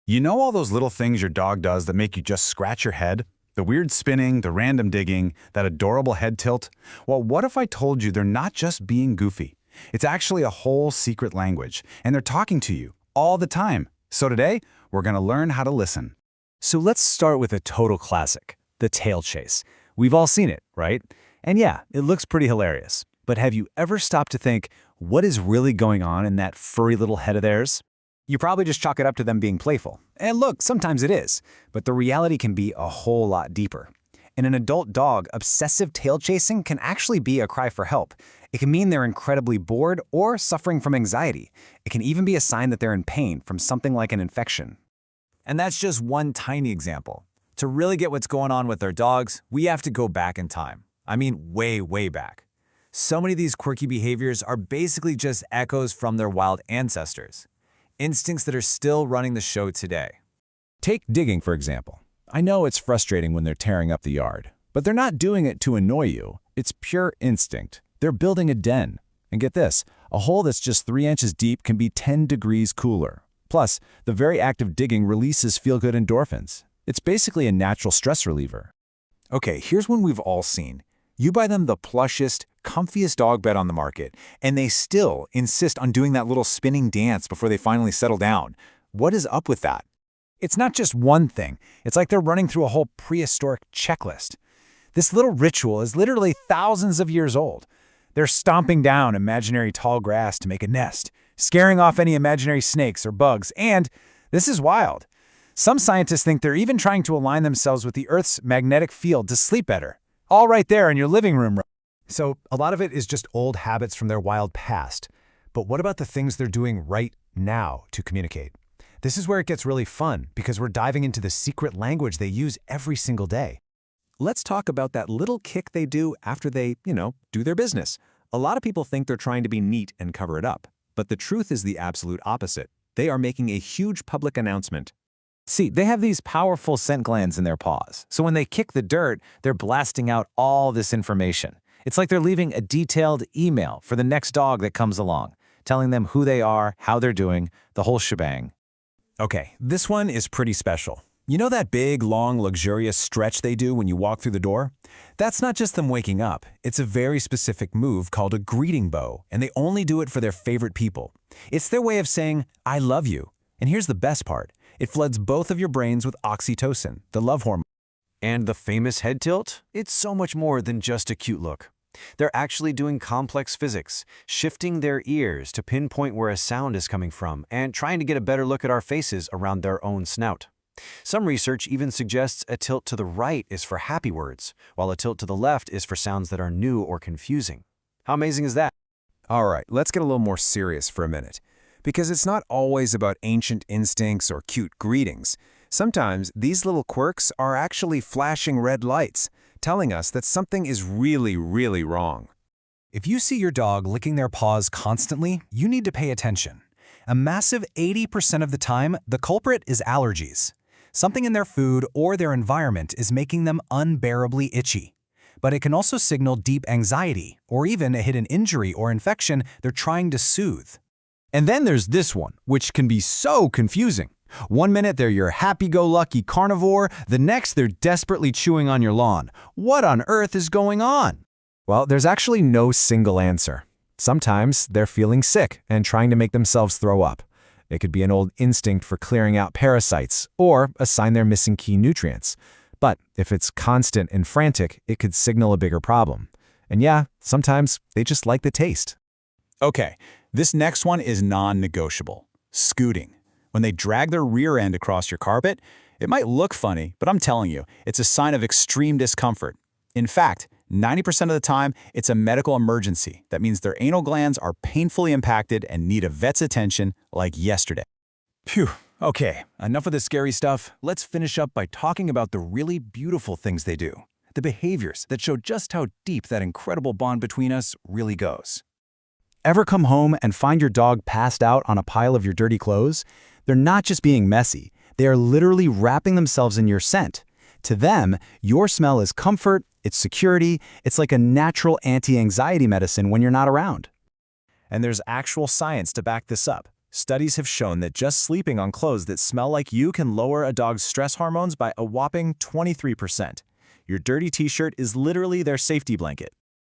You know all those little things your dog does that make you just scratch your head? The weird spinning, the random digging, that adorable head tilt? Well, what if I told you they're not just being goofy? It's actually a whole secret language, and they're talking to you all the time. So today, we're going to learn how to listen. So let's start with a total classic, the tail chase. We've all seen it, right? And yeah, it looks pretty hilarious. But have you ever stopped to think, what is really going on in that furry little head of theirs? You probably just chalk it up to them being playful. And look, sometimes it is, but the reality can be a whole lot deeper. In an adult dog, obsessive tail chasing can actually be a cry for help. It can mean they're incredibly bored or suffering from anxiety. It can even be a sign that they're in pain from something like an infection. And that's just one tiny example. To really get what's going on with our dogs, we have to go back in time. I mean, way, way back. So many of these quirky behaviors are basically just echoes from their wild ancestors. Instincts that are still running the show today. Take digging, for example. I know it's frustrating when they're tearing up the yard, but they're not doing it to annoy you. It's pure instinct. They're building a den. And get this, a hole that's just 3 inches deep can be 10 degrees cooler. Plus, the very act of digging releases feel-good endorphins. It's basically a natural stress reliever. Okay, here's one we've all seen. You buy them the plushest, comfiest dog bed on the market, and they still insist on doing that little spinning dance before they finally settle down. What is up with that? It's not just one thing. It's like they're running through a whole prehistoric checklist. This little ritual is literally thousands of years old. They're stomping down imaginary tall grass to make a nest, scaring off any imaginary snakes or bugs, and this is wild. Some scientists think they're even trying to align themselves with the Earth's magnetic field to sleep better. All right there in your living room. So a lot of it is just old habits from their wild past. But what about the things they're doing right now to communicate? This is where it gets really fun because we're diving into the secret language they use every single day. Let's talk about that little kick they do after they, do their business. A lot of people think they're trying to be neat and cover it up. But the truth is the absolute opposite. They are making a huge public announcement. See, they have these powerful scent glands in their paws, so when they kick the dirt, they're blasting out all this information. It's like they're leaving a detailed email for the next dog that comes along, telling them who they are, how they're doing, the whole shebang. Okay, this one is pretty special. You know that big, long, luxurious stretch they do when you walk through the door? That's not just them waking up. It's a very specific move called a greeting bow, and they only do it for their favorite people. It's their way of saying, I love you. And here's the best part. It floods both of your brains with oxytocin, the love hormone. And the famous head tilt? It's so much more than just a cute look. They're actually doing complex physics, shifting their ears to pinpoint where a sound is coming from, and trying to get a better look at our faces around their own snout. Some research even suggests a tilt to the right is for happy words, while a tilt to the left is for sounds that are new or confusing. How amazing is that? All right, let's get a little more serious for a minute. Because it's not always about ancient instincts or cute greetings. Sometimes these little quirks are actually flashing red lights, telling us that something is really, really wrong. If you see your dog licking their paws constantly, you need to pay attention. A massive 80% of the time, the culprit is allergies. Something in their food or their environment is making them unbearably itchy. But it can also signal deep anxiety or even a hidden injury or infection they're trying to soothe. And then there's this one, which can be so confusing. One minute they're your happy-go-lucky carnivore, the next they're desperately chewing on your lawn. What on earth is going on? Well, there's actually no single answer. Sometimes they're feeling sick and trying to make themselves throw up. It could be an old instinct for clearing out parasites or a sign they're missing key nutrients. But if it's constant and frantic, it could signal a bigger problem. And yeah, sometimes they just like the taste. Okay, this next one is non-negotiable. Scooting. When they drag their rear end across your carpet, it might look funny, but I'm telling you, it's a sign of extreme discomfort. In fact, 90% of the time, it's a medical emergency. That means their anal glands are painfully impacted and need a vet's attention like yesterday. Phew. Okay, enough of the scary stuff. Let's finish up by talking about the really beautiful things they do. The behaviors that show just how deep that incredible bond between us really goes. Ever come home and find your dog passed out on a pile of your dirty clothes? They're not just being messy. They are literally wrapping themselves in your scent. To them, your smell is comfort, it's security, it's like a natural anti-anxiety medicine when you're not around. And there's actual science to back this up. Studies have shown that just sleeping on clothes that smell like you can lower a dog's stress hormones by a whopping 23%. Your dirty t-shirt is literally their safety blanket.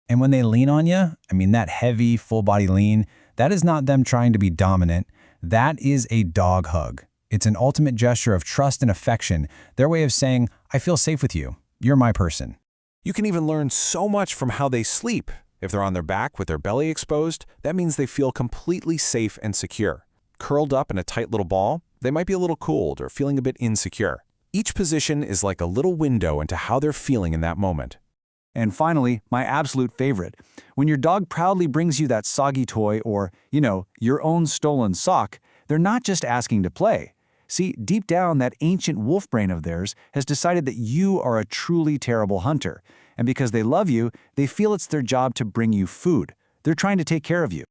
And when they lean on you, that heavy, full-body lean, that is not them trying to be dominant. That is a dog hug. It's an ultimate gesture of trust and affection, their way of saying, I feel safe with you. You're my person. You can even learn so much from how they sleep. If they're on their back with their belly exposed, that means they feel completely safe and secure. Curled up in a tight little ball, they might be a little cold or feeling a bit insecure. Each position is like a little window into how they're feeling in that moment. And finally, my absolute favorite. When your dog proudly brings you that soggy toy or, your own stolen sock, they're not just asking to play. See, deep down, that ancient wolf brain of theirs has decided that you are a truly terrible hunter. And because they love you, they feel it's their job to bring you food. They're trying to take care of you.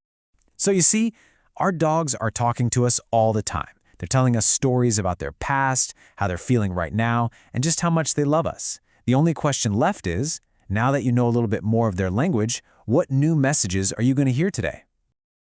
So you see, our dogs are talking to us all the time. They're telling us stories about their past, how they're feeling right now, and just how much they love us. The only question left is, now that you know a little bit more of their language, what new messages are you going to hear today?